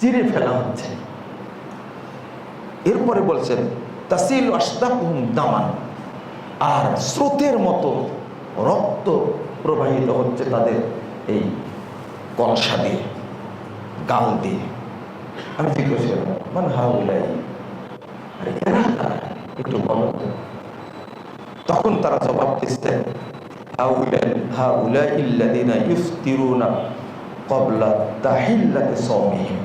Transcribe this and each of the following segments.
চিরে ফেলা হচ্ছে। এরপরে বলছেন তাসিল আশদাকুহুম দামান, আর স্রোতের মতো রক্ত প্রবাহিত হচ্ছে তাদের এই কলসা দিয়ে, গাল দিয়ে। আমি জিজ্ঞেস করলাম মান হাউলাই, আরে এরা কারা? একটু বলো তো। তখন তারা জবাব দিচ্ছেন হাউলাই আল্লাযীনা ইফতিরুনা ক্বাবলা তাহিল্লাতি সাওমিহিম।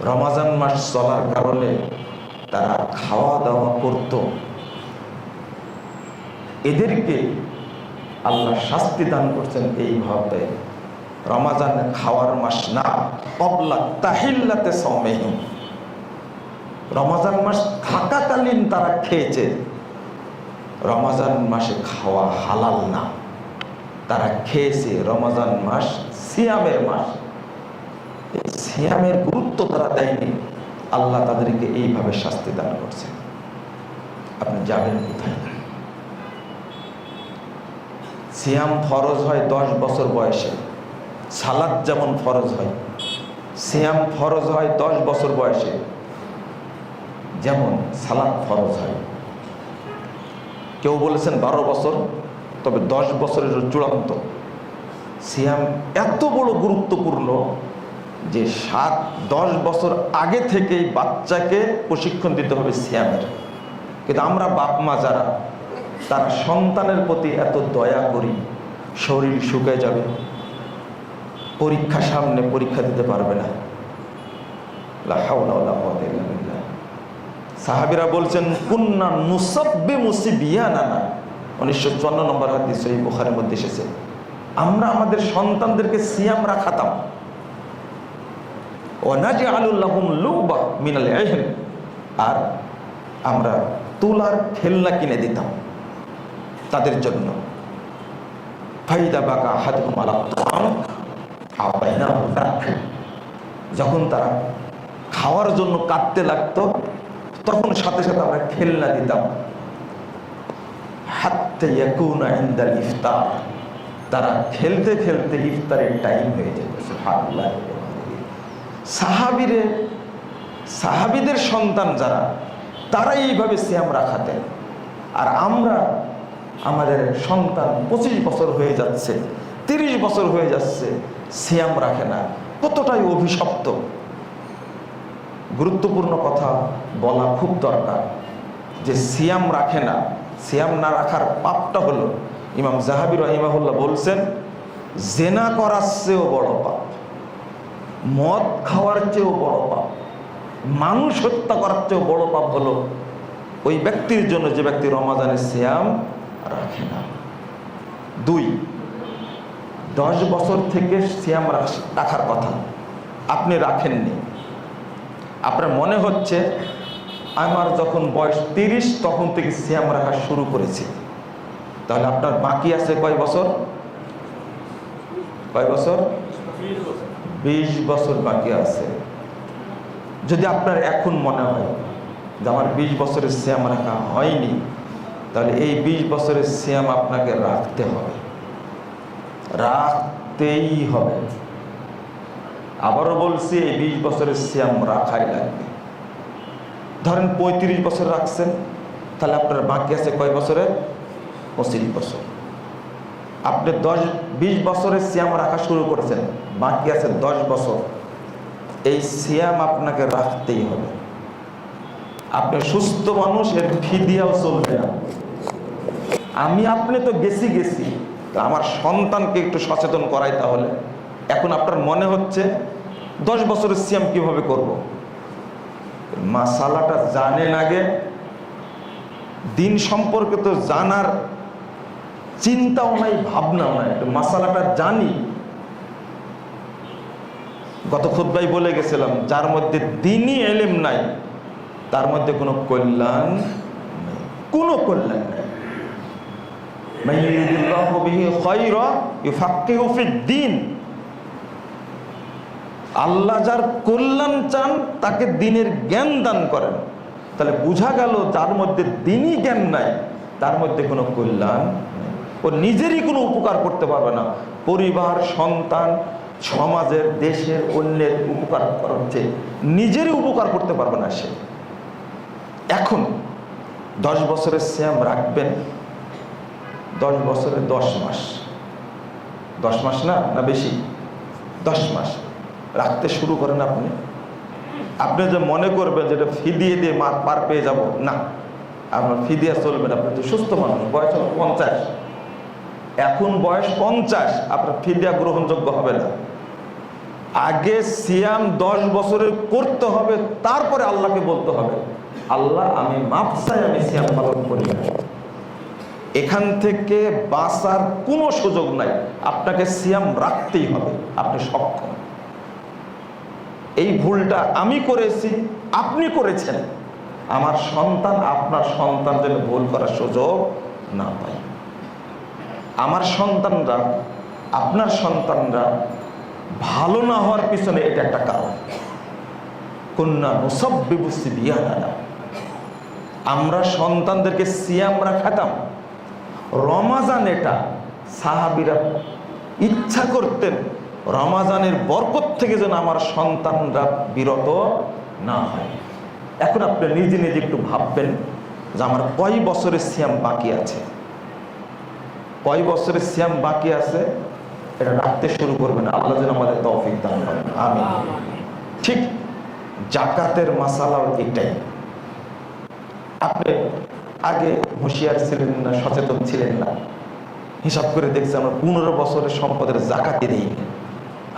রমজান মাস চলার কারণে তারা খাওয়া দাওয়া করত, এদেরকে আল্লাহ শাস্তি দান করছেন এইভাবে। রমজান খাওয়ার মাস না, ক্বাবলা তাহিল্লাতি সাওমিহিম, রমজান মাস থাকাকালীন তারা খেয়েছে। রমজান মাসে খাওয়া হালাল না, তারা খেয়েছে। রমজান মাস সিয়ামের মাস, সিয়ামের গুরুত্ব তারা দেয়নি, আল্লাহ তাদেরকে এইভাবে শাস্তি দান করছে। আপনি যাবেন কোথায়? সিয়াম ফরজ হয় 10 বছর বয়সে, সালাত যেমন ফরজ হয়, সিয়াম ফরজ হয় 10 বছর বয়সে, যেমন সালাত ফরজ হয়। কেউ বলেছেন 12 বছর, তবে 10 বছরের চূড়ান্ত। সিয়াম এত বড় গুরুত্বপূর্ণ যে 7-10 বছর আগে থেকেই বাচ্চাকে প্রশিক্ষণ দিতে হবে সিয়ামের। কিন্তু আমরা বাপ মা যারা, তারা সন্তানের প্রতি এত দয়া করি, শরীর শুকিয়ে যাবে, পরীক্ষা সামনে, পরীক্ষা দিতে পারবে না। লা হাওলা ওয়ালা কুওয়াতা ইল্লা বিল্লাহ। সাহাবীরা বলছেন কুন্না নুসাব্বিমু সিবিয়ানানা, 1954 নম্বর হাদিস সহিহ বুখারীর মধ্যে এসেছে। আমরা আমাদের সন্তানদেরকে সিয়াম রাখাতাম। ওয়া নাজআলু লাহুম লুবা মিনাল ইলম, আর আমরা তুলার খেলনা কিনে দিতাম তাদের জন্য। ফাইদা বাকা আহাদুহুম আলা তাআম আতাইনাহু যাক, যখন তারা খাওয়ার জন্য কাঁদতে লাগতো তখন সাথে সাথে আমরা খেলনা দিতাম। হাত্তা ইয়াকুনা ইনদাল ইফতার, তারা খেলতে খেলতে ইফতারের টাইম হয়ে যেত। সুবহানাল্লাহ। সাহাবীদের সন্তান যারা, তারা এইভাবে সিয়াম রাখাতেন। আর আমরা, আমাদের সন্তান 25 বছর হয়ে যাচ্ছে, 30 বছর হয়ে যাচ্ছে, সিয়াম রাখে না। কতটাই অভিশপ্ত। গুরুত্বপূর্ণ কথা বলা খুব দরকার যে সিয়াম রাখে না, সিয়াম না রাখার পাপটা হলো, ইমাম যাহাবী রাহিমাহুল্লাহ বলছেন, জেনা করার চেয়েও বড় পাপ, মদ খাওয়ার চেয়েও বড় পাপ, মানুষ হত্যা করার চেয়েও বড় পাপ হলো ওই ব্যক্তির জন্য যে ব্যক্তি রমাদানের সিয়াম রাখে না। 2, 10 বছর থেকে সিয়াম রাখার কথা, আপনি রাখেননি। আপনার মনে হচ্ছে আমার যখন বয়স 30 তখন থেকে সিয়াম রাখা শুরু করেছি, তাহলে আপনার বাকি আছে কয় বছর? 20 বছর বাকি আছে। যদি আপনার এখন মনে হয় যে আমার 20 বছরের সিয়াম রাখা হয়নি, তাহলে এই 20 বছরের সিয়াম আপনাকে রাখতে হবে, রাখতেই হবে। আবারও বলছি, এই 20 বছরের সিয়াম রাখাই লাগবে। ধরেন 35 বছর রাখছেন, তাহলে আপনার বাকি আছে কয় বছরে? 25 বছর। আপনি 20 বছরের সিয়াম রাখা শুরু করেছেন, বাকি আছে 10 বছর। এই সিয়াম আপনাকে রাখতেই হবে। আপনি সুস্থ মানুষ, এর ফিদিয়াও চলবে না। আপনি তো গেছি, আমার সন্তানকে একটু সচেতন করাই। তাহলে এখন আপনার মনে হচ্ছে 10 বছরের সিয়াম কিভাবে করব? মাসালাটা জানেন আগে, দিন সম্পর্কে তো জানার চিন্তাও নাই, ভাবনাও নাই, মাসালাটা জানি। গত খুতবায় বলে গেছিলাম, যার মধ্যে দ্বীনি ইলম নাই তার মধ্যে কোনো কল্যাণ নেই, কোনো কল্যাণ নেই। মাইয়ুরিদুল্লাহু বিহি খায়রা ইউফাক্কিহু ফিদ-দ্বীন, আল্লাহ যার কল্যাণ চান তাকে দ্বীনের জ্ঞান দান করেন। তাহলে বোঝা গেল যার মধ্যে দ্বীনি জ্ঞান নাই তার মধ্যে কোনো কল্যাণ নেই, ও নিজেরই কোনো উপকার করতে পারবে না, পরিবার, সন্তান, সমাজের, দেশের, অন্যের উপকার করার চেয়ে নিজেরই উপকার করতে পারবে না সে। এখন 10 বছরের সিয়াম রাখবেন, 10 বছরে 10 মাস, 10 মাস না বেশি, 10 মাস রাখতে শুরু করেন। আপনি যে মনে করবেন যেটা ফিদিয়ে দিয়ে পার পেয়ে যাব, না, আপনার ফিদিয়া চলবে না। আপনি তো সুস্থ মানুষ, বয়স 50, এখন বয়স 50, আপনার ফিদিয়া গ্রহণযোগ্য হবে না। আগে সিয়াম 10 বছরের করতে হবে, তারপরে আল্লাহকে বলতে হবে, আল্লাহ আমি মাফ চাই, আমি সিয়াম পালন করি না। এখান থেকে বাঁচার কোনো সুযোগ নাই, আপনাকে সিয়াম রাখতেই হবে, আপনি সক্ষম। এই ভুলটা আমি করেছি, আপনি করেছেন, আমার সন্তান, আপনার সন্তান যেন ভুল করার সুযোগ না পায়। আমার সন্তানরা, আপনার সন্তানরা ভালো না হওয়ার পিছনে এটা একটা কারণ। কন্যা মুসাব্বিবু সিবিয়ানা, আমরা সন্তানদেরকে সিয়াম রাখাতাম। রমাজান, এটা সাহাবীরা ইচ্ছা করতেন রমাজানের বরকত থেকে যেন আমার সন্তানরা বিরত না হয়। এখন আপনি নিজে নিজে একটু ভাববেন যে আমার কয় বছরের সিয়াম বাকি আছে, কয় বছরের সিয়াম বাকি আছে, এটা রাখতে শুরু করবেন। আল্লাহ যেন আমাদের তৌফিক দান করেন, আমিন। ঠিক জাকাতের মাসালাও এটাই। আপনি আগে হুঁশিয়ার ছিলেন না, সচেতন ছিলেন না, হিসাব করে দেখছি আমরা 15 বছরের সম্পদের জাকাতই দেই।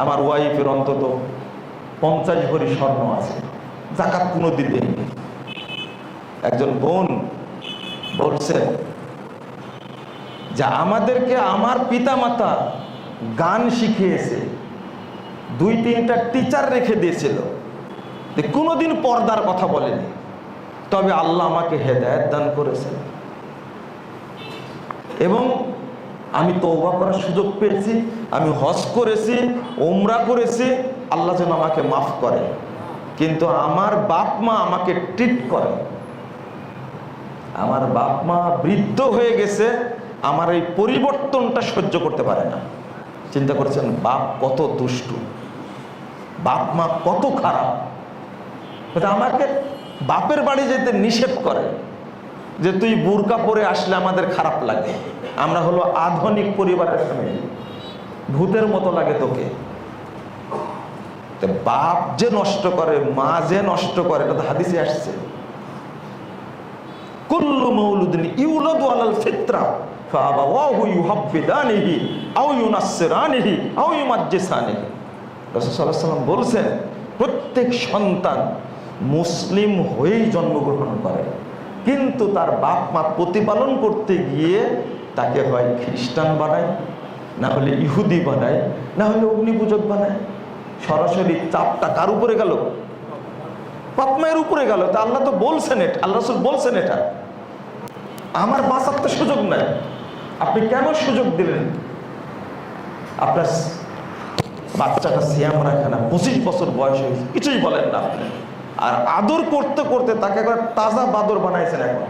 আমার ওয়াইফের অন্তত 50 ভরি স্বর্ণ আছে, জাকাত কোনোদিন দেয়নি। একজন বোন বলছেন যে আমাদেরকে আমার পিতামাতা গান শিখিয়েছে, 2-3টা টিচার রেখে দিয়েছিল, কোনোদিন পর্দার কথা বলেনি, তবে আল্লাহ আমাকে হেদায়েত দান করেছেন এবং আমি তওবা করার সুযোগ পেয়েছি, আমি হজ করেছি, ওমরা করেছি, আল্লাহ যেন আমাকে মাফ করে। কিন্তু আমার বাপ মা আমাকে ট্রিট করে, আমার বাপ মা বৃদ্ধ হয়ে গেছে, আমার এই পরিবর্তনটা সহ্য করতে পারে না। চিন্তা করেছেন বাপ কত দুষ্টু, বাপ মা কত খারাপ। আমাকে বাপের বাড়ি যেতে নিষেধ করে যে তুই বুরকা পরে আসলে আমাদের খারাপ লাগে, আমরা হলো আধুনিক পরিবারের ফ্যামিলি, ভূতের মতো লাগে তোকে। বাপ যে নষ্ট করে, মা যে নষ্ট করে, এটা তো হাদিসে আসছে, কুল্লু মাউলুদিন ইউলাদু আলাল ফিতরা ফাআবাওয়াহু ইউহাব্বিদানিহি আও ইউনাসসিরানিহি আও ইউমাজ্জিসানিহি। রাসূল সাল্লাল্লাহু আলাইহি ওয়াসাল্লাম বলেছেন প্রত্যেক সন্তান মুসলিম হয়েই জন্মগ্রহণ করে, কিন্তু তার বাপ মা প্রতিপালন করতে গিয়ে তাকে হয় খ্রিস্টান বানায়, না হলে ইহুদি বানায়, না হলে অগ্নিপূজক বানায়। সরাসরি চাপটা কার উপরে গেল? বাপ মায়ের উপরে গেল। তা আল্লাহ তো বলছেন, এটা আল্লাহ রাসূল বলছেন, এটা আমার বাঁচার তো সুযোগ নাই, আপনি কেন সুযোগ দিলেন? আপনার বাচ্চাটা সিয়াম রাখে না, 25 বছর বয়স হয়েছে, কিছুই বলেন না আপনি, আর আদর করতে করতে তাকে একবার তাজা বাদর বানাইছেন। এখন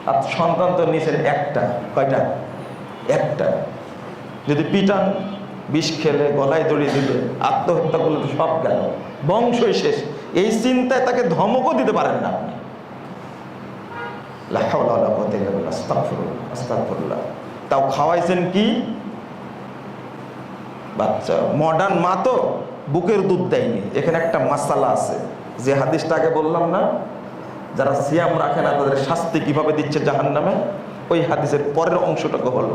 আর সন্তান তো নিয়েছেন একটা, কয়টা? একটা। যদি পিটান, বিষ খেলে, গলায় দড়ি দিলে, আত্মহত্যা করলে সব গেল, বংশই শেষ। এই চিন্তায় তাকে ধমকও দিতে পারেন না আপনি। তাও খাওয়াইছেন কি? বাচ্চা মডার্ন মা তো বুকের দুধ দেয়নি। এখানে একটা মাসালা আছে, যে হাদিসটাকে বললাম না, যারা সিয়াম রাখে না তাদের শাস্তি কিভাবে দিচ্ছে জাহান্নামে, ওই হাদিসের পরের অংশটাকে হলো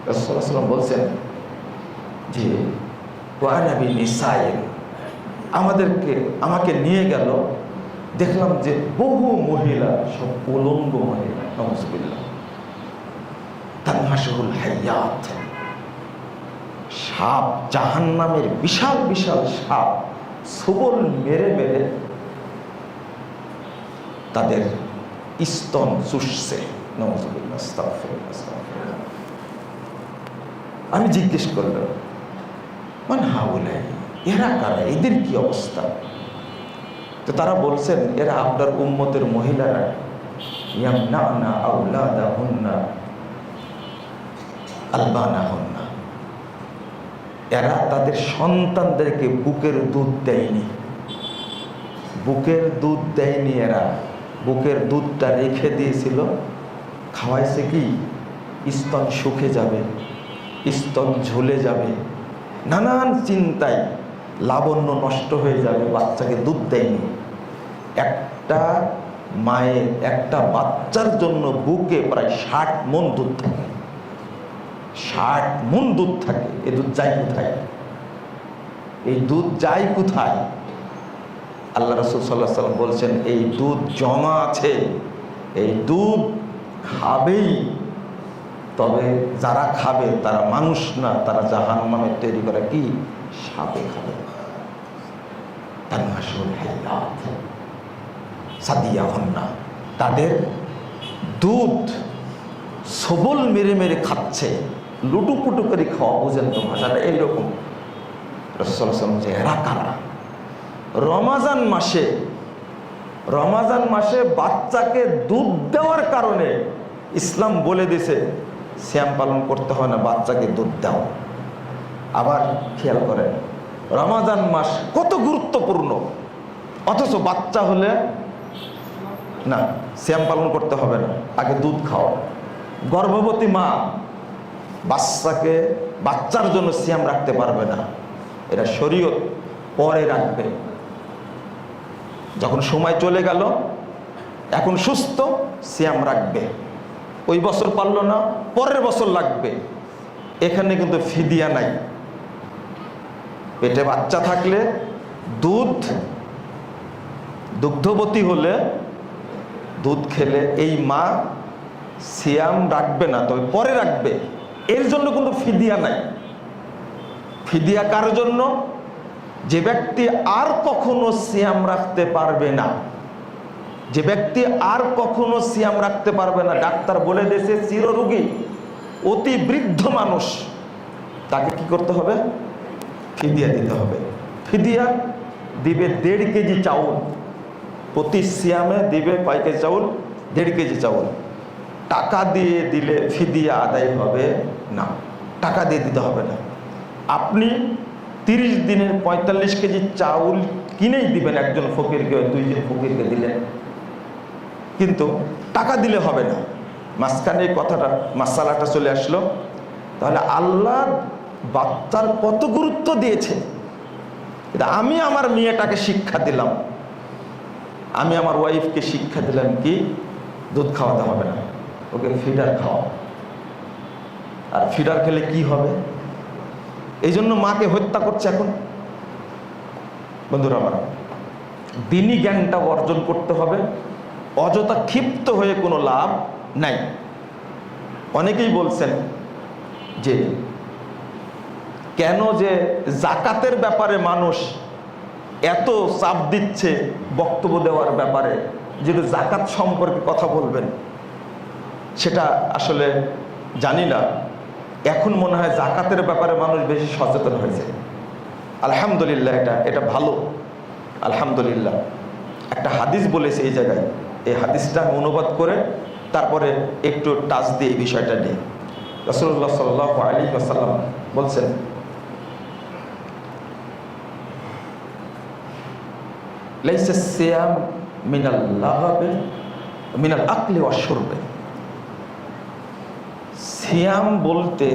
রাসূলুল্লাহ সাল্লাল্লাহু আলাইহি ওয়াসাল্লাম বলছেন যে আমাকে নিয়ে গেল, দেখলাম যে বহু মহিলা, সব উলঙ্গ মহিলা, নাউযুবিল্লাহ, তানহাসুল হায়াত, সাপ, জাহান্নামের বিশাল বিশাল সাপ সবল মেরে মেরে তাদের স্তন চুষছে। নাউযুবিল্লাহ, আস্তাগফিরুল্লাহ, আস্তাগফিরুল্লাহ। আমি জিজ্ঞেস করলাম, মান হাউলাই, এরা কারা, এদের কি অবস্থা? তো তারা বলছেন এরা আপনার উম্মতের মহিলারা, ইয়ামনানা আওলাদাহুন্না আলবানাহুন্না, এরা তাদের সন্তানদেরকে বুকের দুধ দেয়নি, বুকের দুধ দেয়নি। এরা বুকের দুধটা রেখে দিয়েছিল, খাওয়াইছে কি স্তন শুকে যাবে, স্তন ঝুলে যাবে, নানান চিন্তায় লাবণ্য নষ্ট হয়ে যাবে, বাচ্চাকে দুধ দেয়নি। একটা মায়ের একটা বাচ্চার জন্য বুকে প্রায় 60 মণ দুধ থাকে, 60 মণ দুধ থাকে। এই দুধ যায় কোথায়? এই দুধ যায় কোথায়? আল্লাহ রাসূল সাল্লাল্লাহু আলাইহি ওয়াসাল্লাম বলছেন, এই দুধ জমা আছে, এই দুধ খাবেই, তবে যারা খাবে তারা মানুষ না, তারা জাহান্নামের তৈরি করা কি সাপে খাবে। তাদের দুধ সবল মেরে মেরে খাচ্ছে, লুটুপুটু করে খাওয়া, বুঝেন তো ভাষাটা এইরকম। রাসূল সাল্লাল্লাহু আলাইহি ওয়াসাল্লাম যে এরা কারা? রমাজান মাসে বাচ্চাকে দুধ দেওয়ার কারণে ইসলাম বলে দিছে সিয়াম পালন করতে হয় না, বাচ্চাকে দুধ দাও। আবার খেয়াল করেন রমাজান মাস কত গুরুত্বপূর্ণ, অথচ বাচ্চা হলে না সিয়াম পালন করতে হবে না, আগে দুধ খাও। গর্ভবতী মা বাচ্চার জন্য সিয়াম রাখতে পারবে না, এটা শরীয়ত পরে রাখবে। যখন সময় চলে গেল, এখন সুস্থ, সিয়াম রাখবে। ওই বছর পারলো না, পরের বছর লাগবে। এখানে কিন্তু ফিদিয়া নাই। পেটে বাচ্চা থাকলে দুগ্ধবতী হলে দুধ খেলে এই মা সিয়াম রাখবে না, তবে পরে রাখবে। এর জন্য কিন্তু ফিদিয়া নাই। ফিদিয়া কার জন্য? যে ব্যক্তি আর কখনো সিয়াম রাখতে পারবে না, যে ব্যক্তি আর কখনো সিয়াম রাখতে পারবে না, ডাক্তার বলে দিয়েছে চিররোগী, অতি বৃদ্ধ মানুষ, তাকে কি করতে হবে? ফিদিয়া দিতে হবে। ফিদিয়া দিবে 1.5 কেজি চাউল, প্রতি সিয়ামে দিবে কয় কেজি চাউল? 1.5 কেজি চাউল। টাকা দিয়ে দিলে ফিদিয়া আদায় হবে না, টাকা দিয়ে দিতে হবে না। আপনি 30 দিনের 45 কেজি চাউল কিনেই দিবেন একজন ফকিরকে, 2 জন ফকিরকে দিলেন, কিন্তু টাকা দিলে হবে না। মাঝখানে এই কথাটা মাসালাটা চলে আসলো। তাহলে আল্লাহ বাচ্চার কত গুরুত্ব দিয়েছে। আমি আমার মেয়েটাকে শিক্ষা দিলাম, আমি আমার ওয়াইফকে শিক্ষা দিলাম কি দুধ খাওয়াতে হবে না, ওকে ফিডার খাওয়া। আর ফিডার খেলে কি হবে? এই জন্য মাকে হত্যা করছে এখন। বন্ধুরা আমার, দিনী জ্ঞানটা অর্জন করতে হবে, অযথা ক্ষিপ্ত হয়ে কোনো লাভ নাই। অনেকেই বলছেন যে কেন যে জাকাতের ব্যাপারে মানুষ এত চাপ দিচ্ছে বক্তব্য দেওয়ার ব্যাপারে, যেটা জাকাত সম্পর্কে কথা বলবেন, সেটা আসলে জানি না। এখন মনে হয় জাকাতের ব্যাপারে মানুষ বেশি সচেতন হয়েছে। আলহামদুলিল্লাহ, এটা ভালো, আলহামদুলিল্লাহ। একটা হাদিস বলেছে এই জায়গায়, এই হাদিসটা আমি অনুবাদ করে তারপরে একটু টাচ দিয়ে এই বিষয়টা নিয়ে। রাসূলুল্লাহ সাল্লাল্লাহু আলাইহি ওয়াসাল্লাম বলছেন, লাইসা সিয়াম মিনাল লাগাবে মিনাল আকলি ওয়াশ শুরবে। সিয়াম বলতে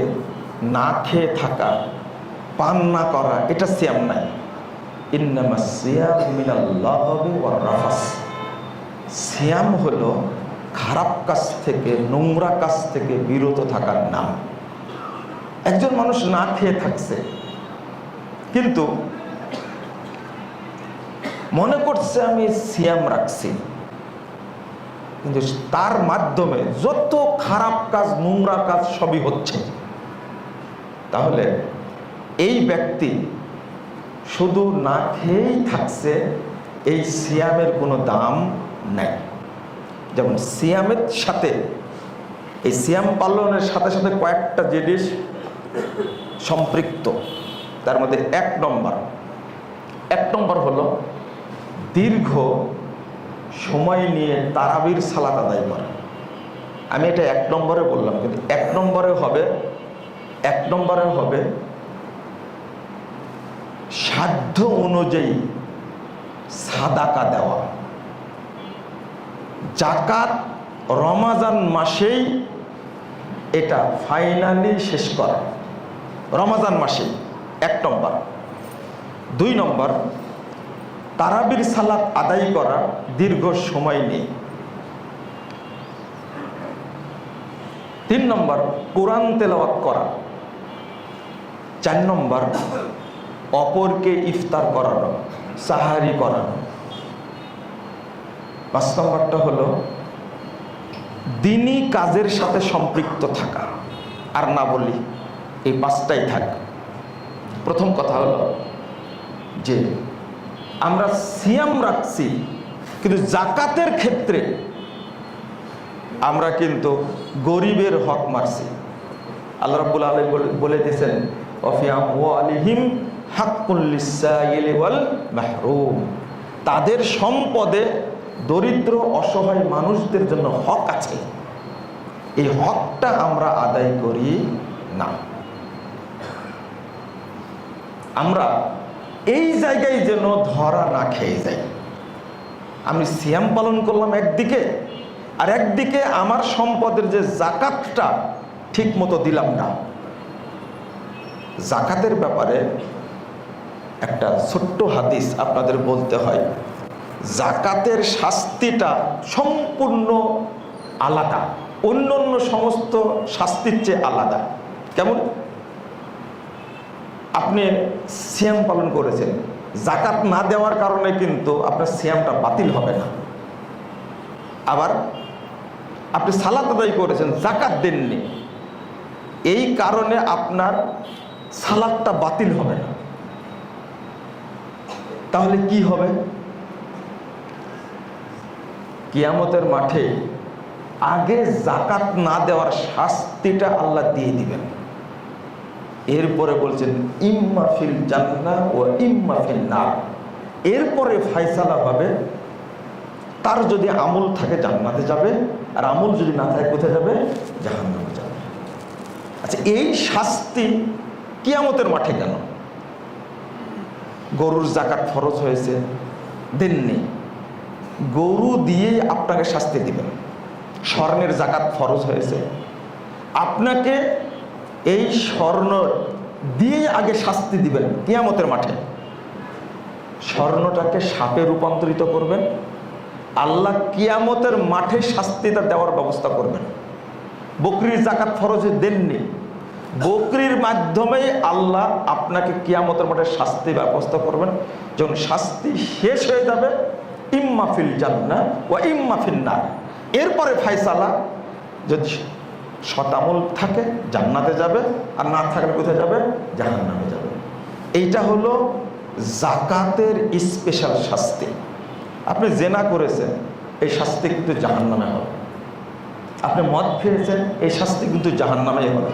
না খেয়ে থাকা, পান না করা, এটা সিয়াম নাই। ইন্নামা সিয়াম মিনাল লাগাবে ওয়ার রাফাস। সিয়াম হলো খারাপ কাজ থেকে, নোংরা কাজ থেকে বিরত থাকার নাম। একজন মানুষ না খেয়ে থাকছে, কিন্তু মনে করছে আমি সিয়াম রাখছি, কিন্তু তার মাধ্যমে যত খারাপ কাজ, নোংরা কাজ সবই হচ্ছে। তাহলে এই ব্যক্তি শুধু না খেয়েই থাকছে, এই সিয়ামের কোনো দাম নাই। যেমন সিয়ামের সাথে, এই সিয়াম পালনের সাথে সাথে কয়েকটা জিনিস সম্পৃক্ত। তার মধ্যে এক নম্বর হলো দীর্ঘ সময় নিয়ে তারাবির সালাত আদায় করা। আমি এটা 1 নম্বরে বললাম, কিন্তু 1 নম্বরে হবে সাধ্য অনুযায়ী সাদাকা দেওয়া। জাকাত রমাজান মাসেই এটা ফাইনালি শেষ করা, রমাজান মাসেই 1 নম্বর। 2 নম্বর, তারাবির সালাত আদায় করা দীর্ঘ সময় নেই। 3 নম্বর, কোরআন তেলাওয়াত করা। 4 নম্বর, অপরকে ইফতার করানো, সাহারি করানো। 5 নম্বরটা হলো দিনী কাজের সাথে সম্পৃক্ত থাকা। আর না বলি, এই 5টাই থাক। প্রথম কথা হলো যে আমরা সিয়াম রাখছি, কিন্তু জাকাতের ক্ষেত্রে আমরা কিন্তু গরিবের হক মারছি। আল্লাহ রাব্বুল আলামিন বলে দিয়েছেন, ওয়াফি আমওয়ালিহিম হাক্কুল লিসাইলি ওয়াল মাহরুম। তাদের সম্পদে দরিদ্র অসহায় মানুষদের জন্য হক আছে, এই হকটা আমরা আদায় করি না। আমরা এই জায়গায় যেন ধরা না খেয়ে যাই। আমি সিয়াম পালন করলাম একদিকে, আর একদিকে আমার সম্পদের যে জাকাতটা ঠিক মতো দিলাম না। জাকাতের ব্যাপারে একটা ছোট্ট হাদিস আপনাদের বলতে হয়। জাকাতের শাস্তিটা সম্পূর্ণ আলাদা, অন্য অন্য সমস্ত শাস্তির চেয়ে আলাদা। কেমন? আপনি সিয়াম পালন করেছেন, জাকাত না দেওয়ার কারণে কিন্তু আপনার সিয়ামটা বাতিল হবে না। আবার আপনি সালাত আদায় করেছেন, জাকাত দেননি, এই কারণে আপনার সালাতটা বাতিল হবে না। তাহলে কি হবে? কিয়ামতের মাঠে আগে জাকাত না দেওয়ার শাস্তিটা আল্লাহ দিয়ে দিবেন। এরপরে বলছেন ইম্মা ফিল জান্নাহ ওয়া ইম্মা ফিন নার। এরপরে ফয়সালা হবে, তার যদি আমল থাকে জান্নাতে যাবে, আর আমল যদি না থাকে কোথায় যাবে? জাহান্নামে যাবে। আচ্ছা, এই শাস্তি কিয়ামতের মাঠে কেন? গরুর জাকাত ফরজ হয়েছে, দেননি, গরু দিয়ে আপনাকে শাস্তি দিবেন। স্বর্ণের জাকাত ফরজ হয়েছে, আপনাকে এই স্বর্ণ দিয়ে আগে শাস্তি দিবেন কিয়ামতের মাঠে। স্বর্ণটাকে সাপে রূপান্তরিত করবেন, আল্লাহ কিয়ামতের মাঠে শাস্তিটা দেওয়ার ব্যবস্থা করবেন। বকরির জাকাত ফরজে দেননি, বকরির মাধ্যমেই আল্লাহ আপনাকে কিয়ামতের মাঠে শাস্তি ব্যবস্থা করবেন। যখন শাস্তি শেষ হয়ে যাবে, ইম্মা ফিল জান্নাহ ওয়া ইম্মা ফিন নার। এরপরে ফয়সালা, যদি শতামল থাকে জান্নাতে যাবে, আর না থাকলে কোথায় যাবে? জাহান্নামে যাবে। এইটা হলো জাকাতের স্পেশাল শাস্তি। আপনি জেনা করেছেন, এই শাস্তি কিন্তু জাহান্নামে হবে। আপনি মদ খেয়েছেন, এই শাস্তি কিন্তু জাহান্নামেই হবে।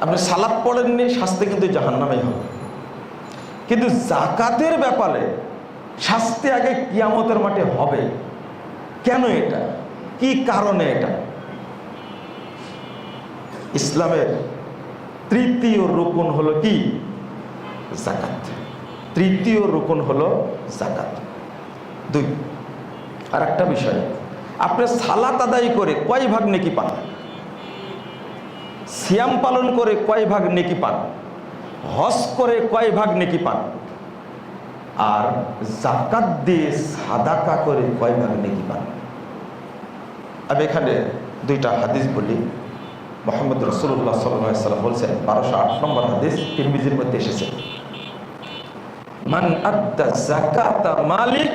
আপনি সালাত পড়েননি, শাস্তি কিন্তু জাহান্নামেই হবে। কিন্তু জাকাতের ব্যাপারে শাস্তি আগে কিয়ামতের মাঠে হবে। কেন এটা? কি কারণে এটা? ইসলামের তৃতীয় রুকুন হলো কি? জাকাত। তৃতীয় রুকুন হলো জাকাত। 2, আর একটা বিষয়, আপনি সালাত আদায় করে কয় ভাগ নেকি পান? সিয়াম পালন করে কয় ভাগ নেকি পান? হজ করে কয় ভাগ নেকি পান? আর জাকাত দিয়ে সাদাকা করে কয় ভাগ নেকি পান? আমি এখানে 2টা হাদিস বলি। মুহাম্মদ রাসূলুল্লাহ সাল্লাল্লাহু আলাইহি ওয়াসাল্লাম বলছেন, 1208 নম্বর হাদিস, তিরমিজির মধ্যে এসেছে, মান আদ্দা যাকাতা মালিক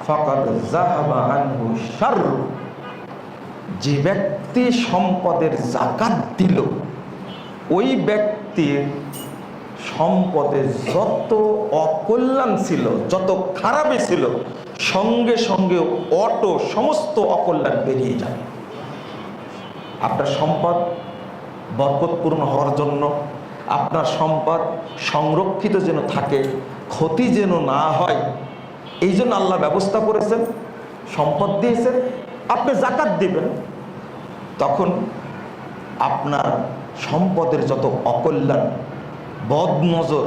ফাকাদ যাহাবা আনহু শাররু। যে ব্যক্তি সম্পদের জাকাত দিল, ওই ব্যক্তির সম্পদে যত অকল্যাণ ছিল, যত খারাপই ছিল, সঙ্গে সঙ্গে সমস্ত অকল্যাণ বেরিয়ে যাবে। আপনার সম্পদ বরকতপূর্ণ হওয়ার জন্য, আপনার সম্পদ সংরক্ষিত যেন থাকে, ক্ষতি যেন না হয়, এই জন্য আল্লাহ ব্যবস্থা করেছেন, সম্পদ দিয়েছেন। আপনি জাকাত দিবেন, তখন আপনার সম্পদের যত অকল্যাণ, বদনজর,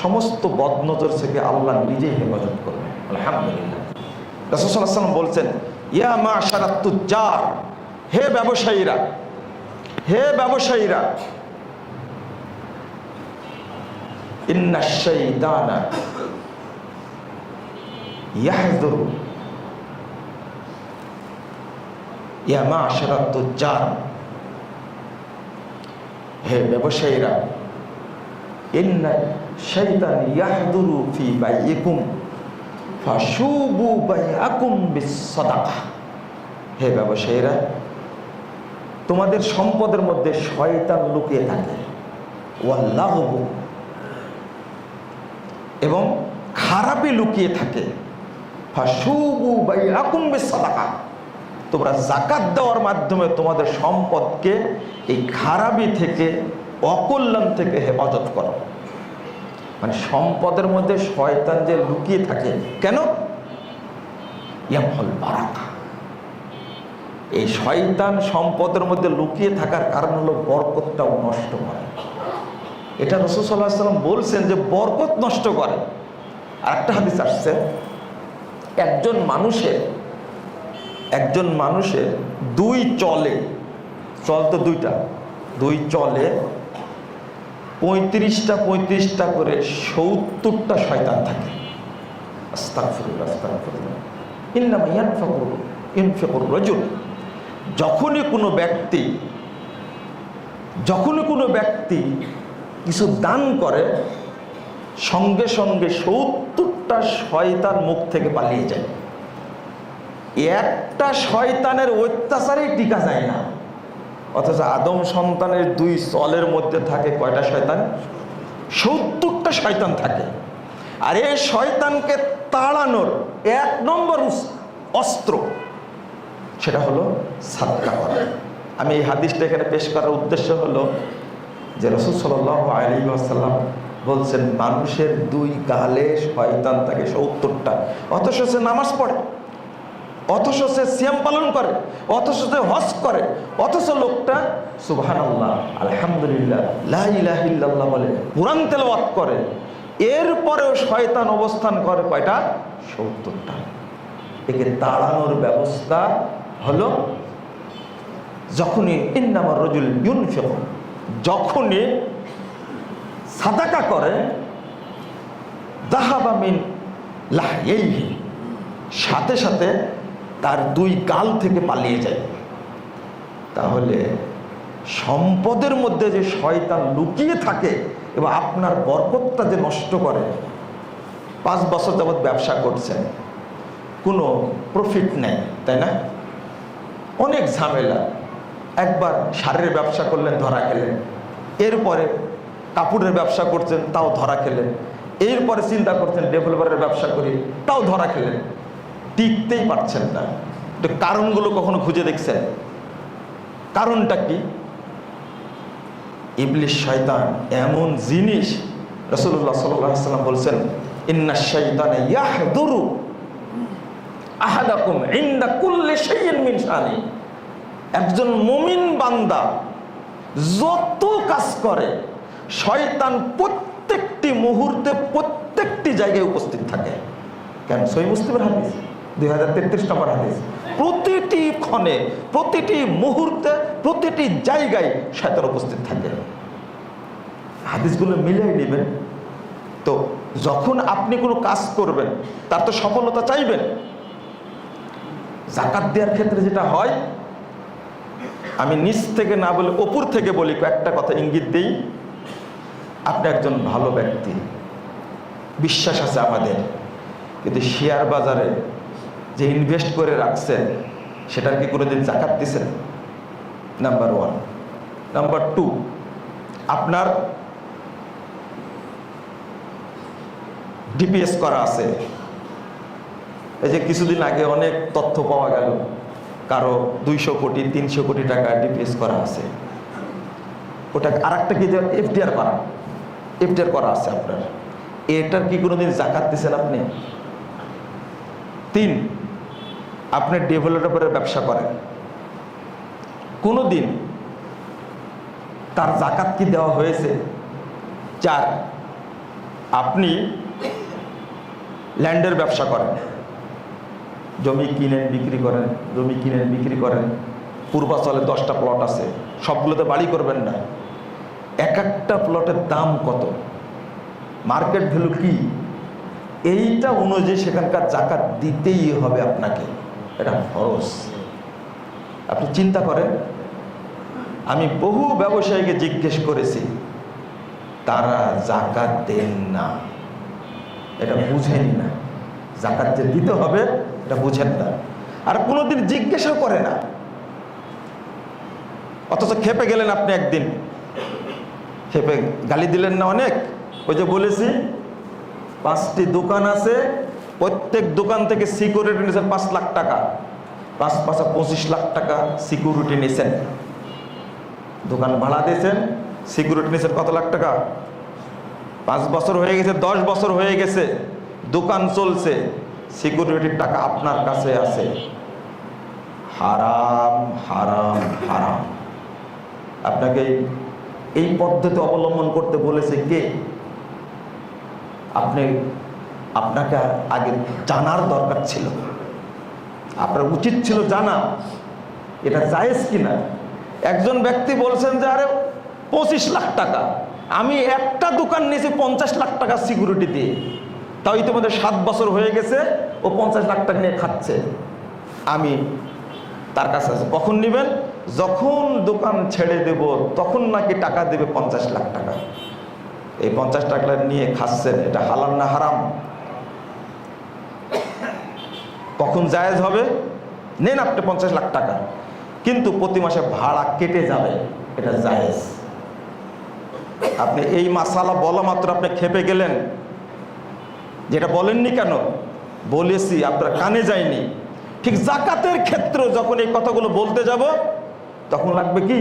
সমস্ত বদনজর থেকে আল্লাহ নিজেই হেফাজত করবেন। আলহামদুলিল্লাহ। রাসূল সাল্লাল্লাহু আলাইহি ওয়াসাল্লাম বলছেন, ইয়া মাশারাত তুজ্জার, হে ব্যবসায়ীরা, হে ব্যবসায়ীরা, ইন্নাশ শাইতানা ইয়াহযুরু, ইয়া মাশারাত তুজ্জার, হে ব্যবসায়ীরা, ইন্নাশ শাইতান ইয়াহযুরু ফি বাইইকুম ফাশুবু বাইআকুম বিসসাদাকাহ, হে ব্যবসায়ীরা, তোমাদের সম্পদের মধ্যে শয়তান লুকিয়ে থাকে, ওয়াল্লাহু, এবং খারাপই লুকিয়ে থাকে, ফাশুবু বাইআকুম বিসসাদাকাহ, তোমরা যাকাত দেওয়ার মাধ্যমে তোমাদের সম্পদকে এই খারাপি থেকে, অকল্যাণ থেকে হেফাজত করো। মানে সম্পদের মধ্যে শয়তান যে লুকিয়ে থাকে, কেন? ইয়ামহুল বারাকা, এই শয়তান সম্পদের মধ্যে লুকিয়ে থাকার কারণ হলো বরকতটাও নষ্ট করে। এটা রাসূল সাল্লাল্লাহু আলাইহি ওয়াসাল্লাম বলছেন যে বরকত নষ্ট করে। আর একটা হাদিস আসছে, একজন মানুষের দুই চলে, চল তো দুইটা, দুই চলে 35টা করে 70টা শয়তান থাকে। আস্তাগফিরুল্লাহ, আস্তাগফিরুল্লাহ। ইন্নামা ইয়ানফিকুর রাজুল, যখনই কোনো ব্যক্তি কিছু দান করে, সঙ্গে সঙ্গে 70টা শয়তান মুখ থেকে পালিয়ে যায়। একটা শয়তানের অত্যাচারেই টিকা যায় না, অথচ আদম সন্তানের দুই চলের মধ্যে থাকে কয়টা শয়তান? 70টা শয়তান থাকে। আর এই শয়তানকে তাড়ানোর 1 নম্বর অস্ত্র সেটা হলো সাদকা করা। আমি এই হাদিসটা এখানে পেশ করার উদ্দেশ্য হলো যে রাসূল সাল্লাল্লাহু আলাইহি ওয়াসাল্লাম বলছেন, মানুষের দুই গালে শয়তান থাকে 70টা, অথচ সে নামাজ পড়ে, অথচ সে সিয়াম পালন করে, অথচ সে হজ করে, অথচ লোকটা সুবহানাল্লাহ, আলহামদুলিল্লাহ, লা ইলাহা ইল্লাল্লাহ বলে, কুরআন তেলাওয়াত করে, এরপরেও শয়তান অবস্থান করে কয়টা? 70টা। একে তাড়ানোর ব্যবস্থা হলো যখনই ইন্নামার রাজুল ইউনফিকু, যখনই সাদাকা করে, যাহাবা মিন লাহইহি, সাথে সাথে তার দুই গাল থেকে পালিয়ে যায়। তাহলে সম্পদের মধ্যে যে শয়তান লুকিয়ে থাকে এবং আপনার বরকতটা যে নষ্ট করে, 5 বছর যাবৎ ব্যবসা করছেন, কোনো প্রফিট নেই, তাই না? অনেক ঝামেলা। একবার সারের ব্যবসা করলেন, ধরা খেলেন। এরপরে কাপড়ের ব্যবসা করছেন, তাও ধরা খেলেন। এরপরে চিন্তা করছেন ডেভেলপারের ব্যবসা করি, তাও ধরা খেলেন। টিকতেই পারছেন না। কারণগুলো কখনো খুঁজে দেখছেন? কারণটা কি? ইবলিস, শয়তান এমন জিনিস, রাসূলুল্লাহ সাল্লাল্লাহু আলাইহি ওয়াসাল্লাম বলছেন, ইন্নাশ শাইতানা ইয়াহদুরু আহাদাকুম ইনদা কুল্লি শাইইন মিন শানি, একজন মুমিন বান্দা যত কাজ করে, শয়তান প্রত্যেকটি মুহূর্তে প্রত্যেকটি জায়গায় উপস্থিত থাকে। কেন? সহিহ মুসলিমের হাদিস, 2033 নম্বর হাদিস। প্রতিটি ক্ষণে, প্রতিটি মুহূর্তে, প্রতিটি জায়গায় শয়তান উপস্থিত থাকে। হাদিসগুলো মিলিয়ে নেবেন। তো যখন আপনি কোনো কাজ করবেন, তার তো সফলতা চাইবেন। যাকাত দেওয়ার ক্ষেত্রে যেটা হয়, আমি নিচ থেকে না বলে উপর থেকে বলি, একটা কথা ইঙ্গিত দেই। আপনি একজন ভালো ব্যক্তি, বিশ্বাস আছে আমাদের, কিন্তু শেয়ার বাজারে যে ইনভেস্ট করে রাখছেন, সেটার কি কোনোদিন যাকাত দিছেন? নাম্বার 1। নাম্বার 2, আপনার ডিপিএস করা আছে। এই যে কিছুদিন আগে অনেক তথ্য পাওয়া গেল, কারো 200 কোটি 300 কোটি টাকা ডিপিএস করা আছে। ওটা আর একটা কি, এফডিআর করা আছে আপনার। এটার কি কোনোদিন যাকাত দিচ্ছেন আপনি? 3, আপনি ডেভেলপারের ব্যবসা করেন, কোনোদিন তার যাকাত কি দেওয়া হয়েছে? 4, আপনি ল্যান্ডের ব্যবসা করেন, জমি কিনেন বিক্রি করেন, জমি কিনেন বিক্রি করেন, পূর্বাচলে 10টা প্লট আছে, সবগুলোতে বাড়ি করবেন না। এক একটা প্লটের দাম কত, মার্কেট ভ্যালু কি, এইটা অনুযায়ী সেখানকার জাকাত দিতেই হবে আপনাকে, এটা ফরজ। আপনি চিন্তা করেন, আমি বহু ব্যবসায়ীকে জিজ্ঞেস করেছি, তারা জাকাত দেন না, এটা বুঝেনি না, জাকাত যে দিতে হবে এটা বুঝেন না, আর কোনোদিন জিজ্ঞাসাও করে না। অথচ খেপে গেলেন আপনি একদিন, খেপে গালি দিলেন না অনেক। ওই যে বলেছি 5টি দোকান আছে, প্রত্যেক দোকান থেকে সিকিউরিটি নিয়েছেন 5 লাখ টাকা, 5 5 25 লাখ টাকা সিকিউরিটি নিয়েছেন, দোকান ভাড়া দিয়েছেন, সিকিউরিটি নিয়েছেন কত লাখ টাকা? 5 বছর হয়ে গেছে, 10 বছর হয়ে গেছে, দোকান চলছে, সিকিউরিটির টাকা আপনার কাছে আছে। হারাম হারাম হারাম। আপনাকে এই পদ্ধতি অবলম্বন করতে বলেছে কে? আপনাকে আগে জানার দরকার ছিল, আপনার উচিত ছিল জানা এটা জায়েজ কিনা। একজন ব্যক্তি বলছেন যে আরে 25 লাখ টাকা, আমি একটা দোকান নিয়েছি 50 লাখ টাকা সিকিউরিটি দিয়ে, তাও ইতিমধ্যে 7 বছর হয়ে গেছে, ও 50 লাখ টাকা নিয়ে খাচ্ছে, আমি তার কাছে আছে। কখন নেবেন? যখন দোকান ছেড়ে দেব তখন নাকি টাকা দেবে 50 লাখ টাকা। এই 50 টাকা নিয়ে খাচ্ছেন, এটা হালাল না হারাম? কখন জায়েজ হবে? নেন আপনি 50 লাখ টাকা, কিন্তু প্রতি মাসে ভাড়া কেটে যাবে, এটা জায়েজ। আপনি এই মাসালা বলা মাত্র আপনি খেপে গেলেন, যেটা বলেননি কেন? বলেছি, আপনার কানে যায়নি। ঠিক জাকাতের ক্ষেত্রে যখন এই কথাগুলো বলতে যাব, তখন লাগবে কি?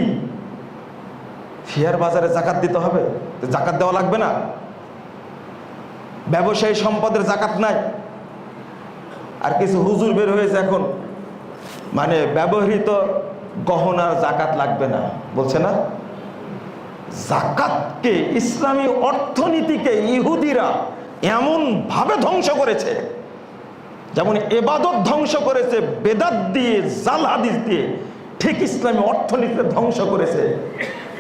শেয়ার বাজারে জাকাত দিতে হবে, জাকাত দেওয়া লাগবে না? ব্যবসায়ী সম্পদের জাকাত নাই। আর কিছু হুজুর বের হয়েছে এখন, মানে ব্যবহৃত গহনার জাকাত লাগবে না বলছে না। জাকাতকে, ইসলামী অর্থনীতিকে ইহুদিরা এমন ভাবে ধ্বংস করেছে, যেমন এবাদত ধ্বংস করেছে বেদাত দিয়ে, জাল হাদিস দিয়ে, ঠিক ইসলামী অর্থনীতিকে ধ্বংস করেছে।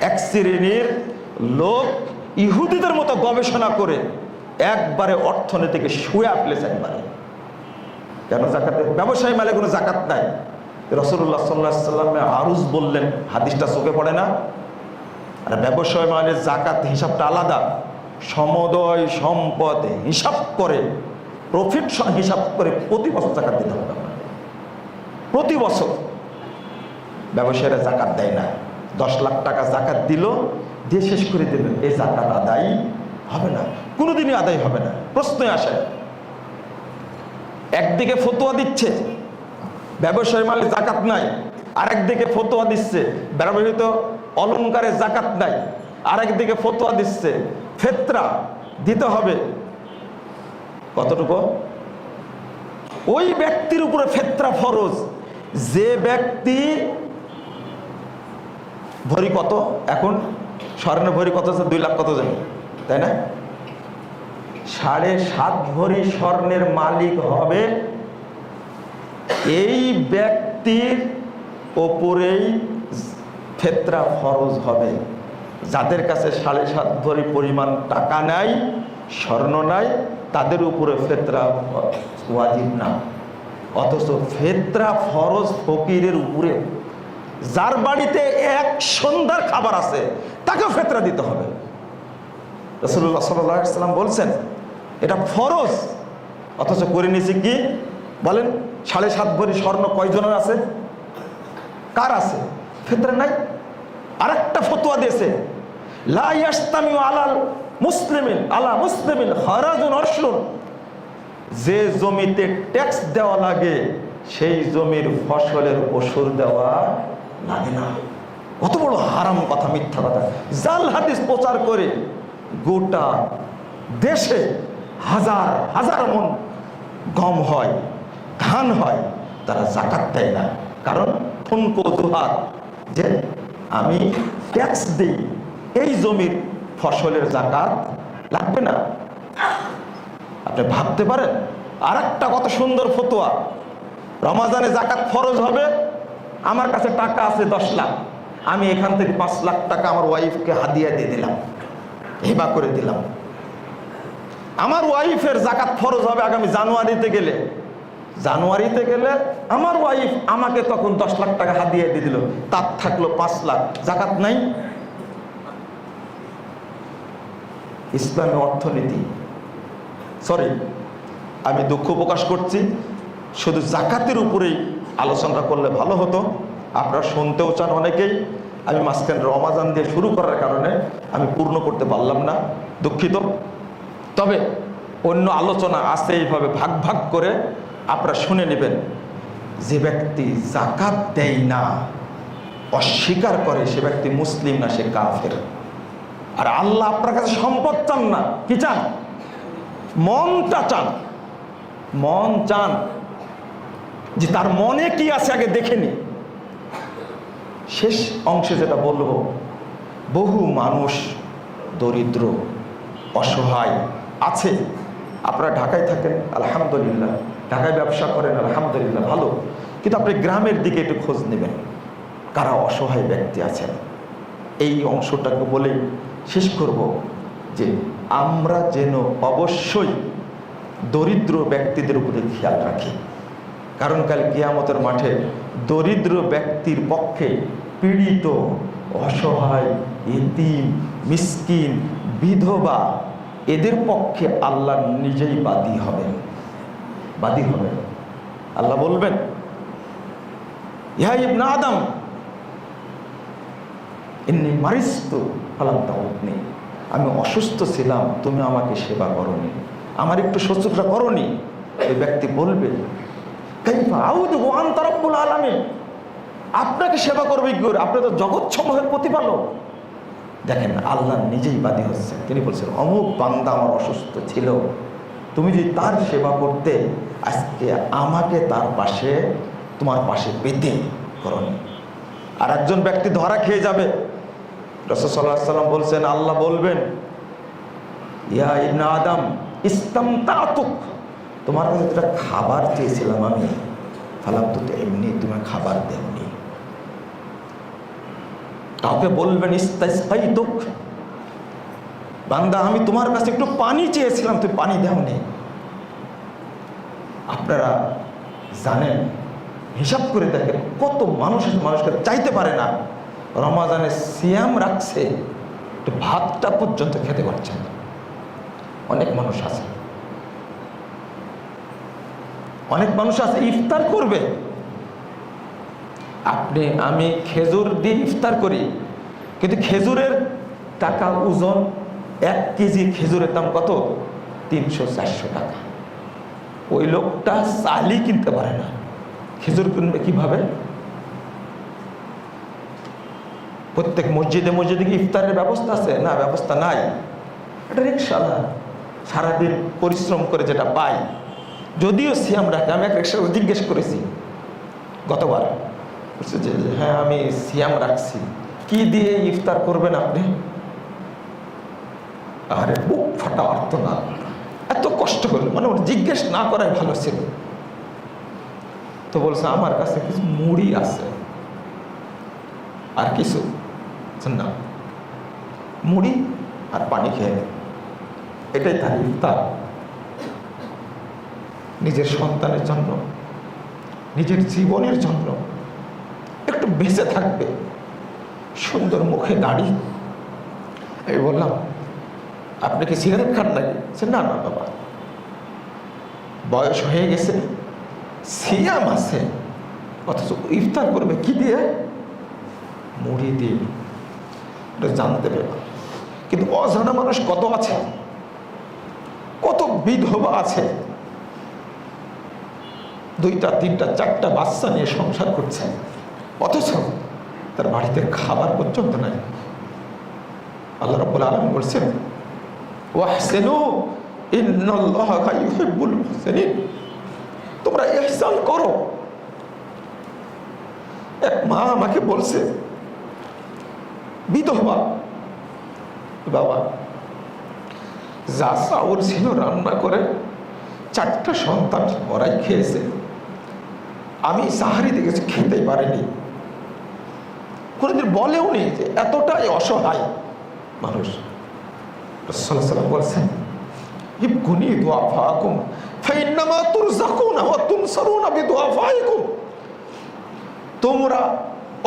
এক শ্রেণীর লোক ইহুদিদের মতো গবেষণা করে একবারে অর্থনীতিকে শুয়ে ফেলেছে একবারে। কেন? জাকাতের ব্যবসায়ী মালে কোনো জাকাত নাই। রাসূলুল্লাহ সাল্লাল্লাহু আলাইহি ওয়াসাল্লাম আরুজ বললেন, হাদিসটা চোখে পড়ে না? আর ব্যবসায় মানে জাকাত হিসাবটা আলাদা, সমুদয় সম্পদ হিসাব করে, প্রফিট হিসাব করে প্রতি বছর জাকাত দিতে হবে। প্রতি বছর ব্যবসায়ীরা জাকাত দেয় না। 10 লাখ টাকা জাকাত দিল, দিয়ে শেষ করে দেবে, এই জাকাত আদায় হবে না, কোনোদিনই আদায় হবে না, প্রশ্নই আসে। একদিকে ফতোয়া দিচ্ছে ব্যবসায়ী মালে জাকাত নাই, আরেকদিকে ফতোয়া দিচ্ছে ব্যবহৃত অলংকারে জাকাত নাই, আরেকদিকে ফতোয়া দিচ্ছে ফিতরা দিতে হবে। কতটুকু? ওই ব্যক্তির উপরে ফিতরা ফরজ যে ব্যক্তি, ভরি কত এখন? স্বর্ণের ভরি কত আছে? 2 লাখ কত জানি, তাই না? 7.5 ভরি স্বর্ণের মালিক হবে এই ব্যক্তির ওপরেই ফিতরা ফরজ হবে। যাদের কাছে 7.5 ভরি পরিমাণ টাকা নাই, স্বর্ণ নাই, তাদের উপরে ফিতরা ওয়াজিব না। অথচ ফিতরা ফরজ ফকিরের উপরে। যার বাড়িতে এক সন্ধ্যার খাবার আছে তাকেও ফিতরা দিতে হবে। রাসূলুল্লাহ সাল্লাল্লাহু আলাইহি ওয়াসাল্লাম বলছেন এটা ফরজ, অথচ করে নিয়েছি কি? বলেন, 7.5 ভরি স্বর্ণ কয়জনের আছে? কার আছে? ফিতরা নাই। আরেকটা ফতোয়া দিয়েছে, লা ইয়াস্তামিউ আলাল মুসলিমিন আলা মুসলিমিন খারাজুন আশরুন। যে জমিতে ট্যাক্স দেওয়া লাগে সেই জমির ফসলের ওষুধ দেওয়া লাগে না। কত বড় হারাম কথা, মিথ্যা কথা, জাল হাদিস প্রচার করে গোটা দেশে হাজার হাজার মন গম হয়, ধান হয়, তারা জাকাত দেয় না। কারণ ঠুনকো অজুহাত যে আমি ট্যাক্স দিই, এই জমির ফসলের জাকাত লাগবে না। আপনি ভাবতে পারেন? আর একটা কত সুন্দর ফতোয়া, রমাজানে জাকাত ফরজ হবে, আমার কাছে টাকা আছে 10 লাখ, আমি এখান থেকে 5 লাখ টাকা আমার ওয়াইফকে হাদিয়া দিয়ে দিলাম, হেবা করে দিলাম। আমার ওয়াইফের জাকাত ফরজ হবে আগামী জানুয়ারিতে গেলে আমার ওয়াইফ আমাকে তখন 10 লাখ টাকা হাদিয়া দিয়ে দিল, তার থাকলো 5 লাখ, জাকাত নাই? ইসলামী অর্থনীতি, সরি আমি দুঃখ প্রকাশ করছি, শুধু জাকাতের উপরেই আলোচনা করলে ভালো হতো, আপনারা শুনতেও চান অনেকেই। আমি মাঝখানে রমাজান দিয়ে শুরু করার কারণে আমি পূর্ণ করতে পারলাম না, দুঃখিত। তবে অন্য আলোচনা আছে, এইভাবে ভাগ ভাগ করে আপনারা শুনে নেবেন। যে ব্যক্তি জাকাত দেয় না, অস্বীকার করে, সে ব্যক্তি মুসলিম না, সে কাফের। আর আল্লাহ আপনার কাছে সম্পদ চান না, কি চান? মনটা চান, মন চান যে তার মনে কি আছে আগে দেখে নি। শেষ অংশে যেটা বলবো, বহু মানুষ দরিদ্র অসহায় আছে। আপনারা ঢাকায় থাকেন, আলহামদুলিল্লাহ, ঢাকায় ব্যবসা করেন, আলহামদুলিল্লাহ, ভালো। কিন্তু আপনি গ্রামের দিকে একটু খোঁজ নেবেন, কারা অসহায় ব্যক্তি আছেন। এই অংশটাকে বলেই শেষ করব যে আমরা যেন অবশ্যই দরিদ্র ব্যক্তিদের উপরে খেয়াল রাখি, কারণ কাল কিয়ামতের মাঠে দরিদ্র ব্যক্তির পক্ষে পীড়িত, অসহায়, ইতিম, মিসকিন, বিধবা, এদের পক্ষে আল্লাহ নিজেই বাদী হবেন। আল্লাহ বলবেন, ইয়া ইবনে আদম ইন্নী মারিস্তু ফালাম তাউদনি, আমি অসুস্থ ছিলাম, তুমি আমাকে সেবা করনি, আমার একটু শুশ্রূষা করনি। ওই ব্যক্তি বলবে, কাইফা আউদু ওয়া আনতা রাব্বুল আলামিন, আপনাকে সেবা করবে কি করে? আপনি তো জগৎ সমূহের প্রতিপালক। দেখেন, আল্লাহ নিজেই বাদী হচ্ছেন। তিনি বলছেন, অমুক বান্দা আমার অসুস্থ ছিল, তুমি যদি তার সেবা করতে, আজকে আমাকে তার পাশে, তোমার পাশে পেতে করনি। আর একজন ব্যক্তি ধরা খেয়ে যাবে। রাসূল সাল্লাল্লাহু আলাইহি ওয়াসাল্লাম বলছেন, আল্লাহ বলবেন, ইয়া ইবনে আদম ইসতামতাতুক, তোমার কাছে যেটা খাবার চেয়েছিলাম আমি, ফালাম তো এমনি তুমি খাবার দেওনি। কাউকে বলবেন ইস্তাসকাইতুক, বান্দা আমি তোমার কাছে একটু পানি চেয়েছিলাম, তুমি পানি দেওনি। আপনারা জানেন, হিসাব করে দেখেন, কত মানুষকে চাইতে পারে না, রমাজানে সিয়াম রাখছে, একটু ভাতটা পর্যন্ত খেতে পারছেন না। অনেক মানুষ আছে, ইফতার করবে। আপনি আমি খেজুর দিয়ে ইফতার করি, কিন্তু খেজুরের টাকা ওজন, 1 কেজি খেজুরের দাম কত? 300-400 টাকা। ওই লোকটা চালই কিনতে পারে না, খেজুর কিনবে কিভাবে? প্রত্যেক মসজিদে কি ইফতারের ব্যবস্থা আছে? না, ব্যবস্থা নাই। এটা রিক্সাওয়ালা সারাদিন পরিশ্রম করে যেটা পাই, যদিও সিয়াম রাখে। আমি এক রিক্সাকে জিজ্ঞেস করেছি গতবার, বলছে যে হ্যাঁ আমি সিয়াম রাখছি। কি দিয়ে ইফতার করবেন আপনি? আরে বুক ফাটা অর্থ না, এত কষ্ট করলো, মানে ওর জিজ্ঞেস না করাই ভালো ছিল। তো বলছে আমার কাছে কিছু মুড়ি আছে, আর কিছু না, মুড়ি আর পানি খেয়ে নেই, এটাই তার ইফতার। নিজের সন্তানের জন্য, নিজের জীবনের জন্য একটু বেঁচে থাকবে, সুন্দর মুখে দাড়ি। আমি বললাম, আপনি কি সিগারেট খান নাকি? না না বাবা, বয়স হয়ে গেছে, সিয়াম আছে, অথচ ইফতার করবে কি দিয়ে? মুড়ি দিয়ে। জানতে পারবে। কিন্তু অজানা মানুষ কত আছে, কত বিধবা আছে, 2টা 3টা 4টা বাচ্চা নিয়ে সংসার করছে, অথচ তার বাড়িতে খাবার পর্যন্ত নাই। আল্লাহ রাব্বুল আলামিন বলছেন, ওয়াহসিনু ইন্নাল্লাহা ইউহিব্বুল মুহসিনিন, তোমরা ইহসান করো। এক মা আমাকে বলছে, বিধবা, বাবা যা চাউল ছিল রান্না করে 4টা সন্তান ওরাই খেয়েছে, আমি সাহারি দেখেছি, খেতেই পারিনি। কোনোদিন বলেও নেই যে এতটাই অসহায় মানুষ। রাসূলুল্লাহ সাল্লাল্লাহু আলাইহি ওয়াসাল্লাম বলছেন, ইবকুনি দুআফাকুম ফাইন্নামা তুরযাকুনা ওয়া তুনসারুনা বিদুআফাইকুম। তোমরা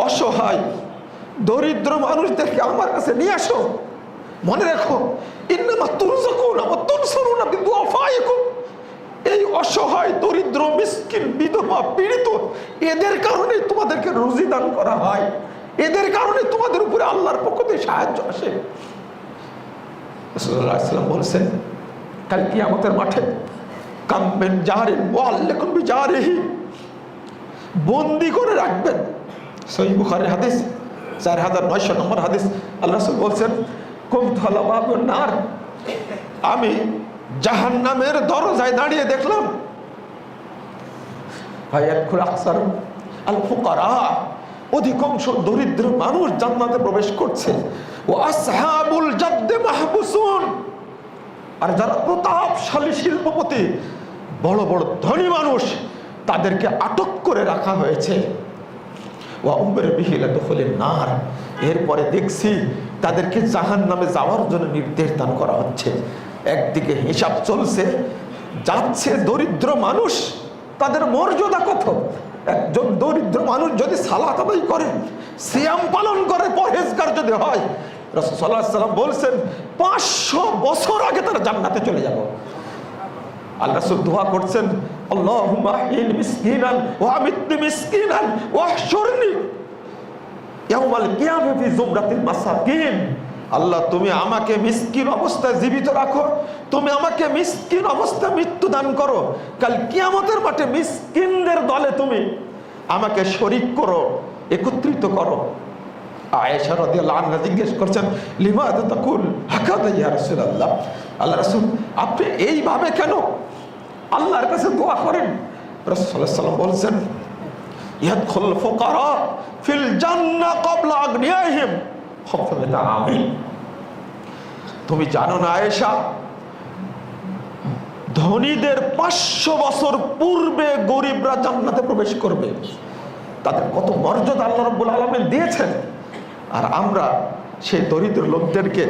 অসহায় দরিদ্র মানুষদেরকে আমার কাছে নিয়ে আসো, মনে রাখো ইন্নামা তুরযাকুনা ওয়া তুনসারুনা বিদুআফাইকুম। এই অসহায় দরিদ্র মিসকিন বিধবা পীড়িত এদের কারণে তোমাদেরকে রুজি দান করা হয়, এদের কারণে তোমাদের উপরে আল্লাহর পক্ষ থেকে সাহায্য আসে। রাসূলুল্লাহ সাল্লাল্লাহু আলাইহি ওয়াসাল্লাম বলছেন, কাল কিয়ামতের মাঠে কাম মিন জারিন মুআল্লাকুন বিজারিহি, বন্দী করে রাখবেন। সহিহ বুখারীর হাদিস 4900 নম্বর হাদিস। আল্লাহ রাসূল বলছেন, কুমতু আলা বাবিন নার, আমি জাহান্নামের দরজায় দাঁড়িয়ে দেখলাম, ফায়াদখুল আকসার আল ফুকারা, অধিকাংশ দরিদ্র মানুষ জান্নাতে প্রবেশ করছে। ওয়া আসহাবুল জাদ্দি মাহবুসুন, আর যারা প্রতাপশালী শিল্পপতি বড় বড় ধনী মানুষ তাদেরকে আটক করে রাখা হয়েছে। ওয়া উমর বিহিলা দুখুলিন নার, এরপরে দেখছি তাদেরকে জাহান্নামে যাওয়ার জন্য নির্দেশ দান করা হচ্ছে। একদিকে হিসাব চলছে, যাচ্ছে দরিদ্র মানুষ, তাদের মর্যাদা কত। একজন দরিদ্র মানুষ যদি সালাত আদায় করে, সিয়াম পালন করে, পরহেজগার যদি হয়, রাসূল সাল্লাল্লাহু আলাইহি ওয়াসাল্লাম বলছেন 500 বছর আগে তারা জান্নাতে চলে যাবে। আল্লাহ রাসূল দোয়া করছেন, আল্লাহুম্মা আহইল মিসকিনান ওয়া আমিতনি মিসকিনান ওয়াহশুরনি ইয়াওমাল কিয়ামা ফি যুমরাতিল মাসাকিন। আল্লাহ, তুমি আমাকে মিসকিন অবস্থায় জীবিত রাখো, তুমি আমাকে মিসকিন অবস্থায় মৃত্যু দান করো, কাল কিয়ামতের মাঠে মিসকিনদের দলে তুমি আমাকে শরীক করো, একত্রিত করো। আয়েশা রাদিয়াল্লাহু আনহা জিজ্ঞেস করছেন, লিমাযা তাকুল হাকাযা ইয়া রাসূলুল্লাহ, আল্লাহ রাসূল আপনি এইভাবে কেন আল্লাহর কাছে দোয়া করেন? রাসূল সাল্লাল্লাহু আলাইহি ওয়াসাল্লাম বলছেন, ইয়াদখুল ফুকারা ফিল জান্নাহ ক্বাবলা আগনিয়াহিম। আমিন। তুমি জানো না আয়েশা, ধনীদের 500 বছর পূর্বে গরিবরা জান্নাতে প্রবেশ করবে। তাদের কত মর্যাদা আল্লাহ রাব্বুল আলামিন দিয়েছেন, আর আমরা সেই দরিদ্র লোকদেরকে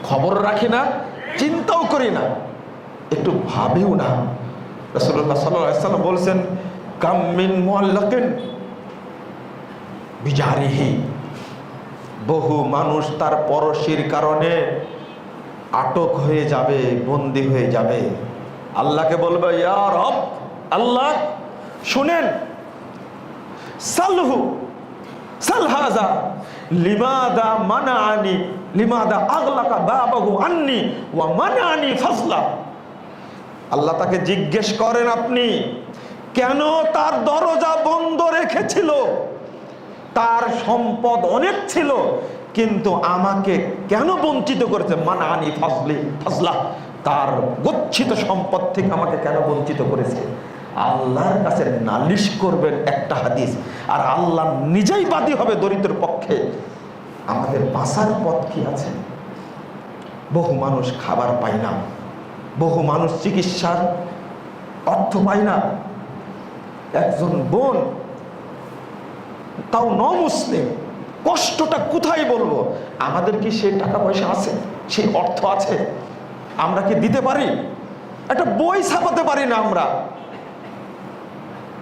খবর রাখি না, চিন্তাও করি না, একটু ভাবিও না। রাসূলুল্লাহ সাল্লাল্লাহু আলাইহি ওয়াসাল্লাম বলছেন, কাম মিন মুআল্লাকিন বিজারিহি, বহু মানুষ তার পরশির কারণে আটক হয়ে যাবে, বন্দী হয়ে যাবে। আল্লাহকে বলবে, ইয়া রব, আল্লাহ শুনেন, সালহু সালহাজা লিমাদা মানানি লিমাদা আগলাকা বাবাহু আন্নি ওয়া মানানি ফাজলা। আল্লাহ তাকে জিজ্ঞেস করেন, আপনি কেন তার দরজা বন্ধ রেখেছিল? তার সম্পদ অনেক ছিল, কিন্তু আমাকে কেন বঞ্চিত করেছে? মানানি ফাজলা, তার গচ্ছিত সম্পদ থেকে আমাকে কেন বঞ্চিত করেছে? আল্লাহর কাছে নালিশ করবেন একটা হাদিস, আর আল্লাহ নিজেই বাদী হবে দরিদ্রের পক্ষে। আমাদের বাঁচার পথ কি আছে? বহু মানুষ খাবার পায় না, বহু মানুষ চিকিৎসার অর্থ পায় না। একজন বোন, তাও মুসলিম, কষ্টটা কোথায় বলবো? আমাদের কি সেই টাকা পয়সা আছে, সেই অর্থ আছে? আমরা কি দিতে পারি? একটা বই ছাপাতে পারি না আমরা।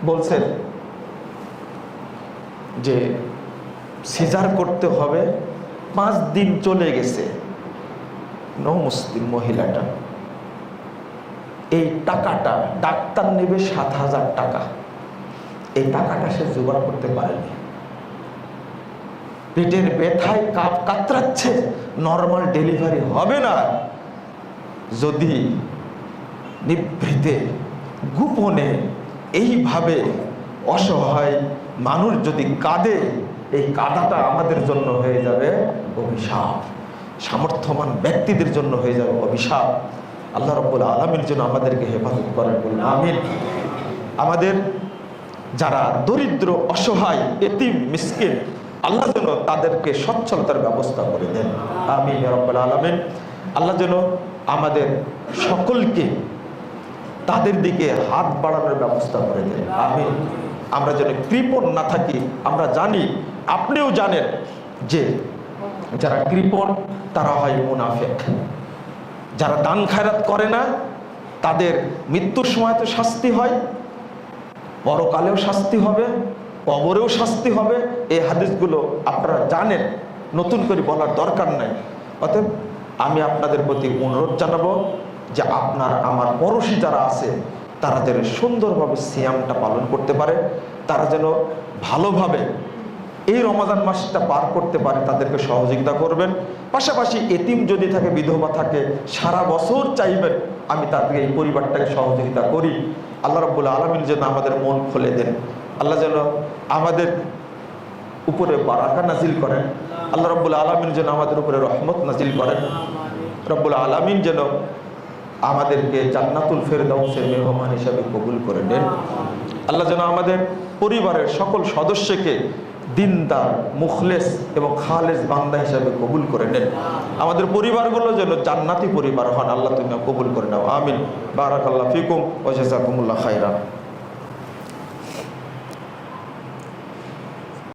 বলছেন যে সিজার করতে হবে, 5 দিন চলে গেছে। মুসলিম মহিলাটা, এই টাকাটা ডাক্তার নেবে 7,000 টাকা, এই টাকাটা সে জোগাড় করতে পারেনি। পেটের ব্যথায় কাতরাচ্ছে, নর্মাল ডেলিভারি হবে না। যদি নিভৃতে গোপনে এইভাবে অসহায় মানুষ যদি কাঁদে, এই কাঁদাটা আমাদের জন্য হয়ে যাবে অভিশাপ, সামর্থ্যবান ব্যক্তিদের জন্য হয়ে যাবে অভিশাপ। আল্লাহ রাব্বুল আলামিন যেন আমাদেরকে হেফাজত করেন, বলুন আমিন। আমাদের যারা দরিদ্র, অসহায়, এতিম, মিসকিন, আল্লাহ যেন তাদেরকে সচ্ছলতার ব্যবস্থা করে দেন, আমিন ইয়া রাব্বুল আলামিন। আল্লাহ যেন আমাদের সকলকে তাদের দিকে হাত বাড়ানোর ব্যবস্থা করে দেন। আমিন। আমরা যেন কৃপণ না থাকি। আমরা জানি, আপনিও জানেন যে যারা কৃপণ তারা হয় মুনাফিক। যারা দান খায়রাত করে না তাদের মৃত্যুর সময় তো শাস্তি হয়, পরকালেও শাস্তি হবে, কবরেও শাস্তি হবে। এই হাদিসগুলো আপনারা জানেন, নতুন করে বলার দরকার নাই। অতএব আমি আপনাদের প্রতি অনুরোধ জানাবো যে আপনার আমার পড়োশী যারা আছে তারা যেন সুন্দরভাবে সিয়ামটা পালন করতে পারে, তারা যেন ভালোভাবে এই রমাদান মাসটা পার করতে পারে, তাদেরকে সহযোগিতা করবেন। পাশাপাশি এতিম যদি থাকে, বিধবা থাকে, সারা বছর চাইবেন আমি তাদেরকে, এই পরিবারটাকে সহযোগিতা করি। আল্লাহ রাব্বুল আলামিন যেন আমাদের মন খুলে দেন, আল্লাহ যেন আমাদের উপরে বারাকা নাজিল করেন, আল্লাহ রাব্বুল আলামিন যেন আমাদের উপরে রহমত নাজিল করেন, রব্বুল আলামিন যেন আমাদেরকে জান্নাতুল ফেরদাউসের মেহমান হিসাবে কবুল করে নেন। আল্লাহ যেন আমাদের পরিবারের সকল সদস্যকে দিনদার, মুখলেস এবং খালেস বান্দা হিসাবে কবুল করে নেন। আমাদের পরিবারগুলো যেন জান্নাতি পরিবার হন। আল্লাহ তুমি কবুল করে নাও। আমিন। বারাকাল্লাহু ফিকুম ওয়া জাযাকুমুল্লাহু খাইরান।